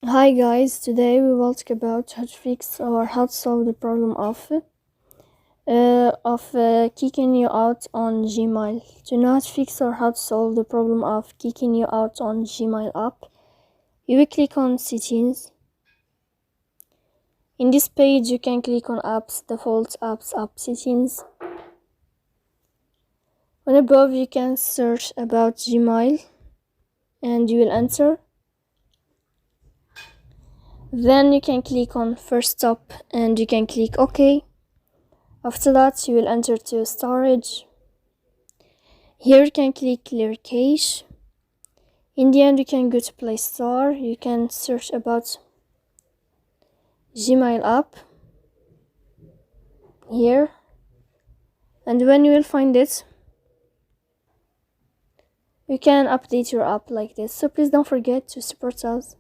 Hi guys, today we will talk about how to fix or how to solve the problem of kicking you out on Gmail. To know how to fix or how to solve the problem of kicking you out on Gmail app, you will click on Settings. In this page, you can click on Apps, Default Apps, App Settings. On above, you can search about Gmail, and you will enter. Then you can click on First Stop, and you can click OK. After that, you will enter to storage. Here you can click clear cache. In the end, you can go to Play Store. You can search about Gmail app here, and when you will find it, you can update your app like this. So please don't forget to support us.